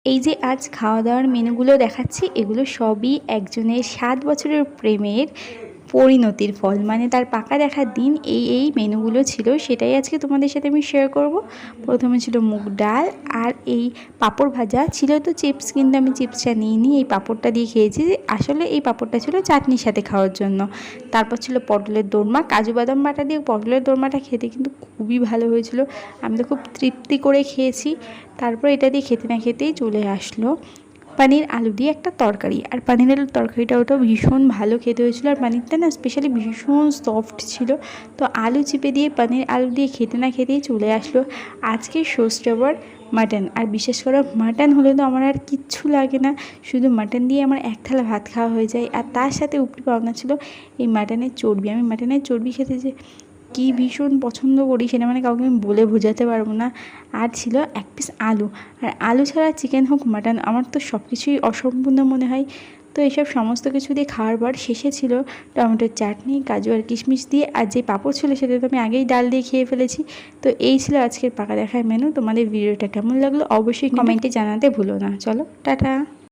এই যে আজ খাওয়া দাওয়ার মেনুগুলো দেখাচ্ছি, এগুলো সবই একজনের ৭ বছরের প্রেমের পরিণতির ফল। মানে তার পাকা দেখার দিন এই মেনুগুলো ছিল, সেটাই আজকে তোমাদের সাথে আমি শেয়ার করব। প্রথমে ছিল মুগ ডাল আর এই পাঁপড় ভাজা ছিল। তো চিপস, কিন্তু আমি চিপসটা নিইনি, এই পাঁপড়টা দিয়ে খেয়েছি। আসলে এই পাঁপড়টা ছিল চাটনির সাথে খাওয়ার জন্য। তারপর ছিল পটলের দোরমা, কাজু বাদাম বাটা দিয়ে পটলের দোরমাটা খেতে কিন্তু খুবই ভালো হয়েছিল। আমি তো খুব তৃপ্তি করে খেয়েছি। তারপর এটা দিয়ে খেতে না খেতেই চলে আসলো পানির আলু দিয়ে একটা তরকারি। আর পানির আলুর তরকারিটা ওটাও ভীষণ ভালো খেতে হয়েছিলো। আর পানিরটা না স্পেশালি ভীষণ সফট ছিল। তো আলু চিপে দিয়ে পানির আলু দিয়ে খেতে না খেতেই চলে আসলো আজকে শোস্টবার মাটন। আর বিশেষ করে মাটন হলে তো আমার আর কিচ্ছু লাগে না, শুধু মাটন দিয়ে আমার এক থালা ভাত খাওয়া হয়ে যায়। আর তার সাথে উপরি পাওনা ছিল এই মাটনের চর্বি। আমি মাটনের চর্বি খেতে যে কী ভীষণ পছন্দ করি, সেটা মানে কাউকে আমি বলে বোঝাতে পারবো না। আর ছিল এক পিস আলু। আর আলু ছাড়া চিকেন হোক মাটন আমার তো সব কিছুই অসম্পূর্ণ মনে হয়। তো এইসব সমস্ত কিছু দিয়ে খাওয়ার পর শেষে ছিল টমেটোর চাটনি, কাজু আর কিশমিশ দিয়ে। আর যে পাঁপড় ছিল সেটা তো আমি আগেই ডাল দিয়ে খেয়ে ফেলেছি। তো এই ছিল আজকের পাকা দেখার মেনু। তোমাদের ভিডিওটা কেমন লাগলো অবশ্যই কমেন্টে জানাতে ভুলো না। চলো টাটা।